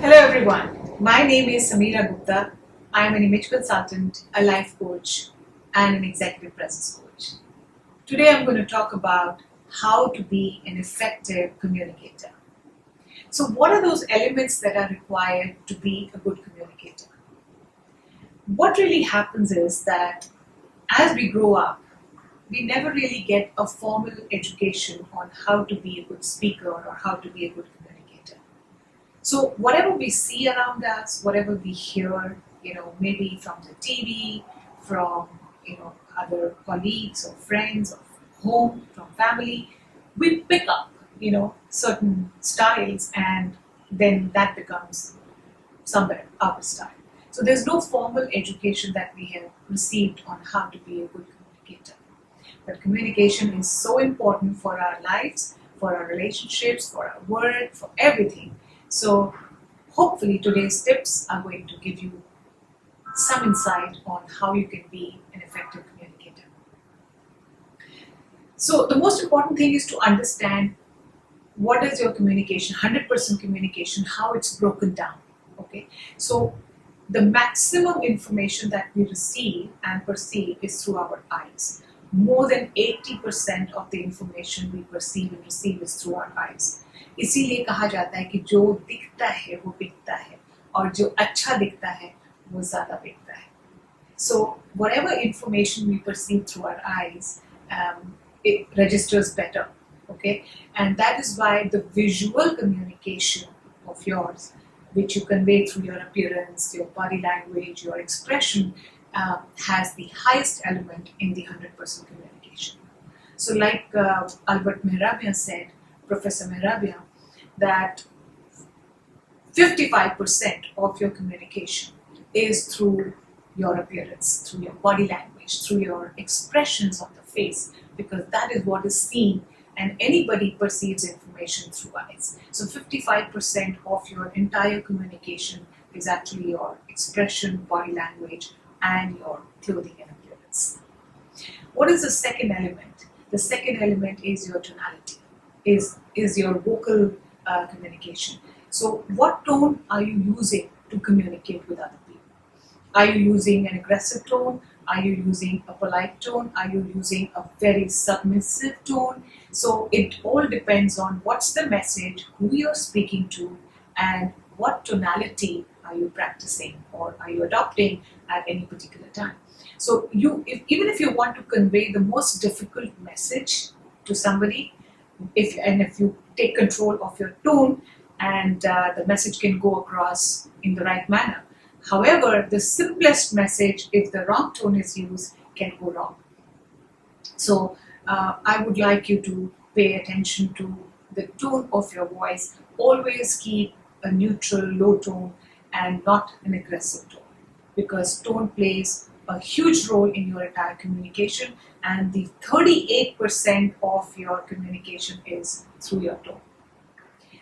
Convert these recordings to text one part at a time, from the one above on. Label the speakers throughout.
Speaker 1: Hello everyone, my name is Samira Gupta. I am an image consultant, a life coach, and an executive presence coach. Today I'm going to talk about how to be an effective communicator. So, what are those elements that are required to be a good communicator? What really happens is that as we grow up, we never really get a formal education on how to be a good speaker or how to be a good communicator. So whatever we see around us, whatever we hear, maybe from the TV, from other colleagues or friends, or home, from family, we pick up certain styles, and then that becomes somewhere our style. So there's no formal education that we have received on how to be a good communicator. But communication is so important for our lives, for our relationships, for our work, for everything. So hopefully today's tips are going to give you some insight on how you can be an effective communicator. So the most important thing is to understand what is your communication, 100% communication, how it's broken down. Okay, so the maximum information that we receive and perceive is through our eyes. More than 80% of the information we perceive and receive is through our eyes. इसीलिए कहा जाता है कि जो दिखता है वो बिकता है और जो अच्छा दिखता है वो ज़्यादा बिकता है. So whatever information we perceive through our eyes, it registers better. Okay, and that is why the visual communication of yours, which you convey through your appearance, your body language, your expression, has the highest element in the 100% communication. So like Albert Mehrabian said, Professor Mehrabian, that 55% of your communication is through your appearance, through your body language, through your expressions on the face, because that is what is seen, and anybody perceives information through eyes. So 55% of your entire communication is actually your expression, body language, and your clothing and appearance. What is the second element? The second element is your tonality, is your vocal communication. So what tone are you using to communicate with other people? Are you using an aggressive tone? Are you using a polite tone? Are you using a very submissive tone? So it all depends on what's the message, who you're speaking to, and what tonality are you practicing or are you adopting at any particular time. So even if you want to convey the most difficult message to somebody, if you take control of your tone, and the message can go across in the right manner. However, the simplest message, if the wrong tone is used, can go wrong. So I would like you to pay attention to the tone of your voice. Always keep a neutral, low tone and not an aggressive tone, because tone plays a huge role in your entire communication, and the 38% of your communication is through your tone.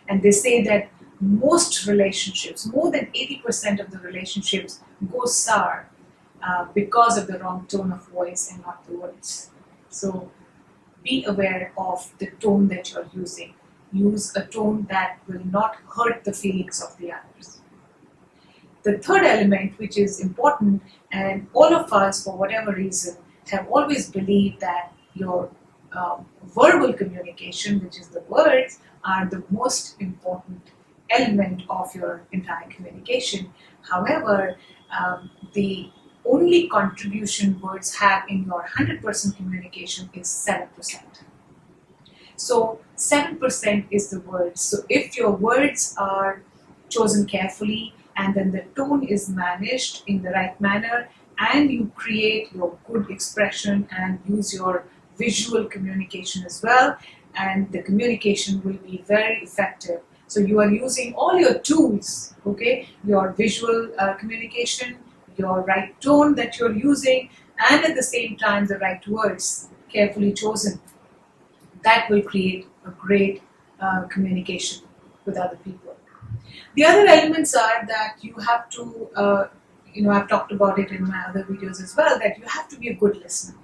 Speaker 1: And they say that most relationships, more than 80% of the relationships go sour because of the wrong tone of voice and not the words. So be aware of the tone that you're using. Use a tone that will not hurt the feelings of the others. The third element, which is important, and all of us, for whatever reason, have always believed that your verbal communication, which is the words, are the most important element of your entire communication. However, the only contribution words have in your 100% communication is 7%. So 7% is the words. So if your words are chosen carefully, and then the tone is managed in the right manner, and you create your good expression and use your visual communication as well, and the communication will be very effective. So you are using all your tools, okay, your visual communication, your right tone that you're using, and at the same time the right words carefully chosen. That will create a great communication with other people. The other elements are that you have to, I've talked about it in my other videos as well, that you have to be a good listener.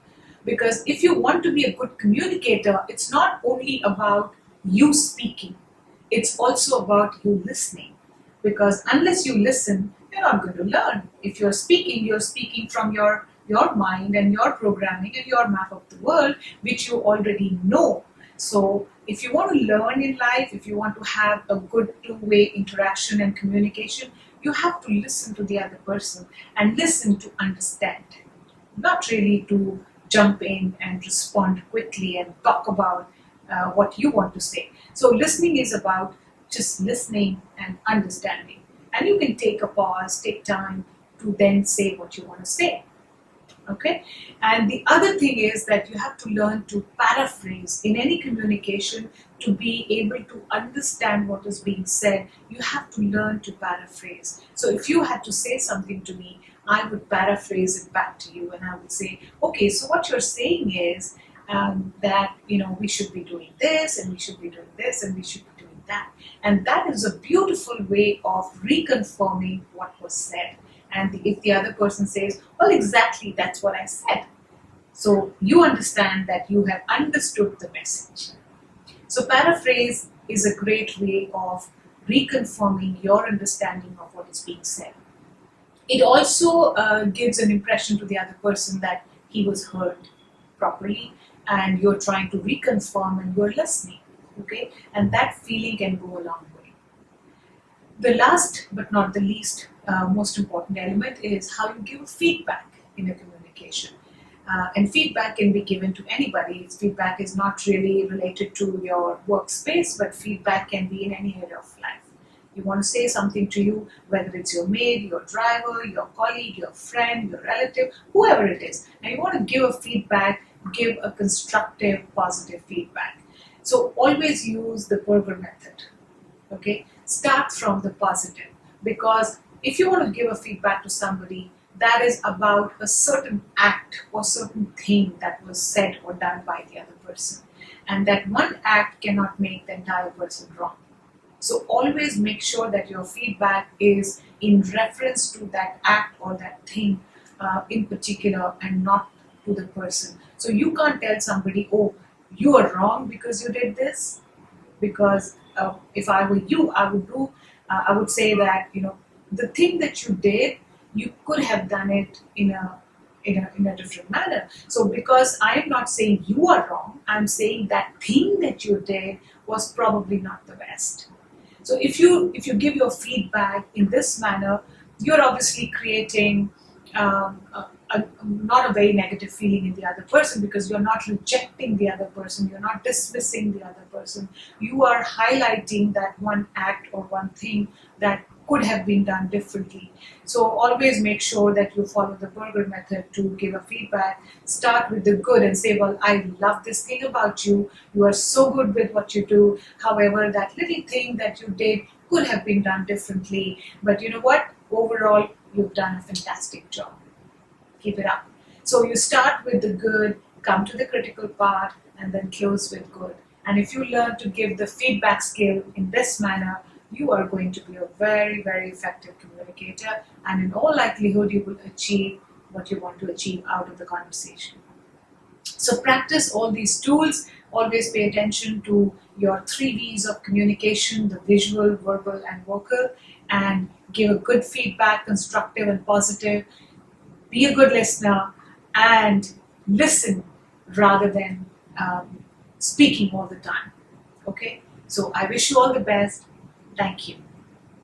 Speaker 1: Because if you want to be a good communicator, it's not only about you speaking, it's also about you listening. because unless you listen, you're not going to learn. If you're speaking from your mind and your programming and your map of the world, which you already know. So if you want to learn in life, if you want to have a good two-way interaction and communication, you have to listen to the other person and listen to understand, not really to jump in and respond quickly and talk about what you want to say. So listening is about just listening and understanding. And you can take a pause, take time to then say what you want to say. Okay? And the other thing is that you have to learn to paraphrase in any communication. To be able to understand what is being said, you have to learn to paraphrase. So if you had to say something to me, I would paraphrase it back to you and I would say, okay, so what you're saying is that, we should be doing this and we should be doing this and we should be doing that. And that is a beautiful way of reconfirming what was said. And if the other person says, well, exactly, that's what I said. So you understand that you have understood the message. So paraphrase is a great way of reconfirming your understanding of what is being said. It also gives an impression to the other person that he was heard properly and you're trying to reconfirm and you're listening. Okay? And that feeling can go a long way. The last but not the least most important element is how you give feedback in a communication. And feedback can be given to anybody. Feedback is not really related to your workspace, but feedback can be in any area of life. You want to say something to you, whether it's your maid, your driver, your colleague, your friend, your relative, whoever it is, and you want to give a feedback, give a constructive, positive feedback. So always use the Berger method. Okay? Start from the positive, because if you want to give a feedback to somebody, that is about a certain act or certain thing that was said or done by the other person. And that one act cannot make the entire person wrong. So always make sure that your feedback is in reference to that act or that thing in particular and not to the person. So you can't tell somebody, oh, you are wrong because you did this. Because if I were you, I would say that, the thing that you did, you could have done it in a different manner. So because I am not saying you are wrong, I'm saying that thing that you did was probably not the best. So if you give your feedback in this manner, you're obviously creating not a very negative feeling in the other person, because you're not rejecting the other person, you're not dismissing the other person. You are highlighting that one act or one thing that could have been done differently. So always make sure that you follow the Berger method to give a feedback. Start with the good and say, well, I love this thing about you. You are so good with what you do. However, that little thing that you did could have been done differently. But you know what? Overall, you've done a fantastic job. Keep it up. So you start with the good, come to the critical part, and then close with good. And if you learn to give the feedback skill in this manner, you are going to be a very, very effective communicator, and in all likelihood, you will achieve what you want to achieve out of the conversation. So practice all these tools. Always pay attention to your 3 V's of communication: the visual, verbal, and vocal, and give a good feedback, constructive and positive. Be a good listener and listen rather than speaking all the time. Okay? So I wish you all the best. Thank you.